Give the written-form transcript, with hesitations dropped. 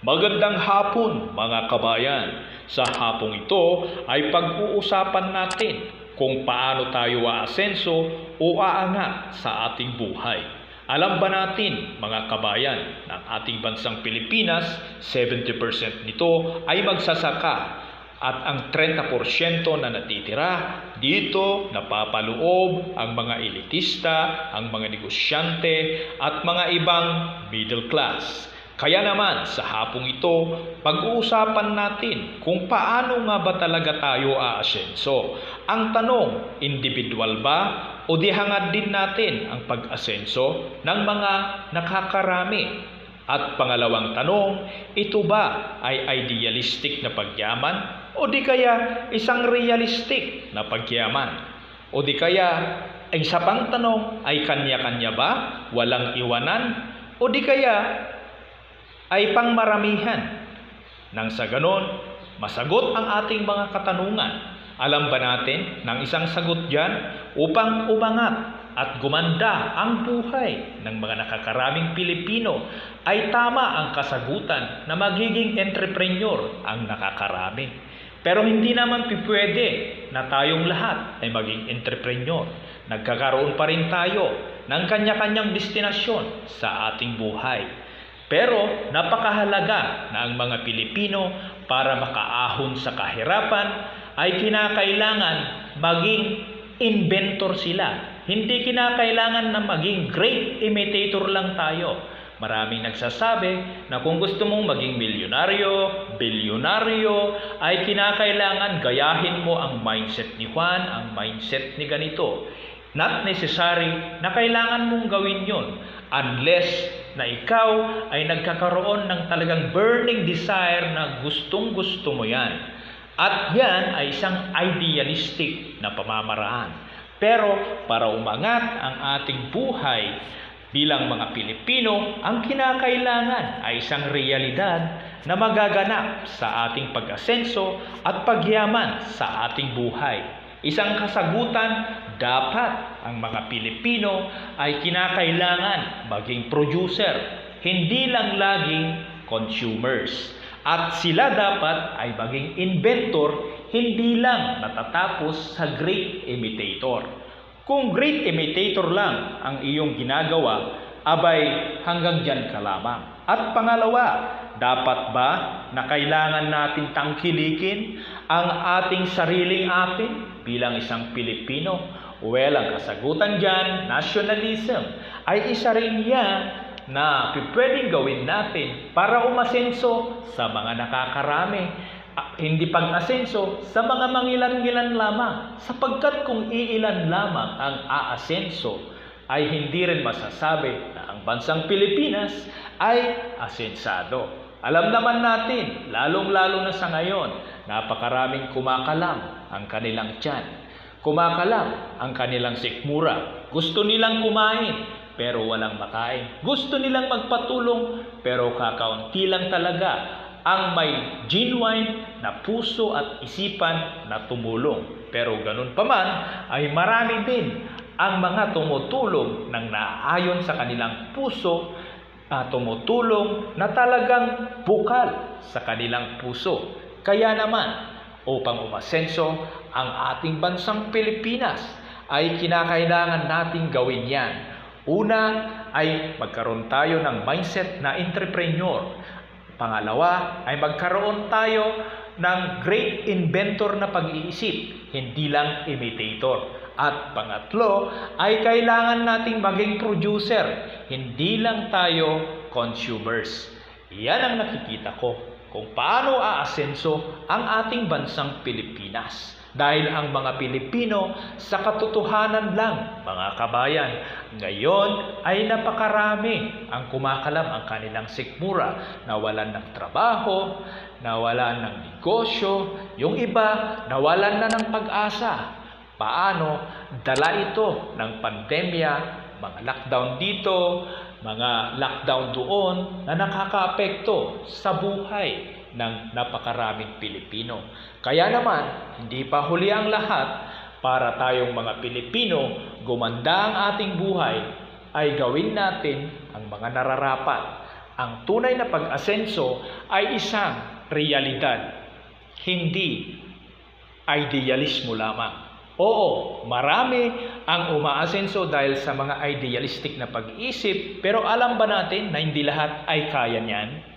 Magandang hapon mga kabayan. Sa hapong ito ay pag-uusapan natin kung paano tayo aasenso o aangat sa ating buhay. Alam ba natin mga kabayan, ng ating bansang Pilipinas, 70% nito ay magsasaka at ang 30% na natitira dito napapaloob ang mga elitista, ang mga negosyante at mga ibang middle class. Kaya naman sa hapong ito, pag-uusapan natin kung paano nga ba talaga tayo aasenso. Ang tanong, individual ba o di hangad din natin ang pag-asenso ng mga nakakarami? At pangalawang tanong, ito ba ay idealistic na pagyaman o di kaya isang realistic na pagyaman? O di kaya ang isa pang tanong ay kanya-kanya ba, walang iwanan? O di kaya ay pangmaramihan? Nang sa ganon, masagot ang ating mga katanungan. Alam ba natin ng isang sagot dyan upang umangat at gumanda ang buhay ng mga nakakaraming Pilipino ay tama ang kasagutan na magiging entrepreneur ang nakakarami. Pero hindi naman pwede na tayong lahat ay maging entrepreneur. Nagkakaroon pa rin tayo ng kanya-kanyang destinasyon sa ating buhay. Pero napakahalaga na ang mga Pilipino para makaahon sa kahirapan ay kinakailangan maging inventor sila. Hindi kinakailangan na maging great imitator lang tayo. Maraming nagsasabi na kung gusto mong maging milyonaryo, bilyonaryo, ay kinakailangan gayahin mo ang mindset ni Juan, ang mindset ni ganito. Not necessary na kailangan mong gawin yon unless na ikaw ay nagkakaroon ng talagang burning desire na gustong-gusto mo yan. At yan ay isang idealistic na pamamaraan. Pero para umangat ang ating buhay bilang mga Pilipino, ang kinakailangan ay isang realidad na magaganap sa ating pag-asenso at pagyaman sa ating buhay. Isang kasagutan, dapat ang mga Pilipino ay kinakailangan maging producer, hindi lang laging consumers. At sila dapat ay maging inventor, hindi lang natatapos sa great imitator. Kung great imitator lang ang iyong ginagawa, abay hanggang dyan ka lamang. At pangalawa, dapat ba na kailangan natin tangkilikin ang ating sariling atin bilang isang Pilipino? Well, ang kasagutan dyan, nationalism, ay isa rin yan na pwedeng gawin natin para umasenso sa mga nakakarami. Hindi pag-asenso sa mga mangilan-ngilan lamang, sapagkat kung iilan lamang ang aasenso, ay hindi rin masasabi na ang bansang Pilipinas ay asensado. Alam naman natin, lalong-lalo na sa ngayon, napakaraming kumakalam ang kanilang tiyan. Kumakalam ang kanilang sikmura. Gusto nilang kumain, pero walang makain. Gusto nilang magpatulong, pero kakaunti lang talaga ang may genuine na puso at isipan na tumulong. Pero ganun pa man, ay marami din ang mga tumutulong ng naayon sa kanilang puso, tumutulong na talagang bukal sa kanilang puso. Kaya naman, upang umasenso ang ating bansang Pilipinas, ay kinakailangan nating gawin yan. Una ay magkaroon tayo ng mindset na entrepreneur. Pangalawa ay magkaroon tayo ng great inventor na pag-iisip, hindi lang imitator. At pangatlo ay kailangan nating maging producer, hindi lang tayo consumers. Yan ang nakikita ko kung paano aasenso ang ating bansang Pilipinas. Dahil ang mga Pilipino sa katotohanan lang, mga kabayan, ngayon ay napakarami ang kumakalam ang kanilang sikmura, nawalan ng trabaho, nawalan ng negosyo, yung iba nawalan na ng pag-asa. Paano? Dala ito ng pandemya, mga lockdown dito, mga lockdown doon na nakakaapekto sa buhay ng napakaraming Pilipino. Kaya naman, hindi pa huli ang lahat. Para tayong mga Pilipino, gumanda ang ating buhay, ay gawin natin ang mga nararapat. Ang tunay na pag-asenso ay isang realidad, hindi idealismo lamang. Oo, marami ang umaasenso dahil sa mga idealistic na pag-iisip, pero alam ba natin na hindi lahat ay kaya niyan?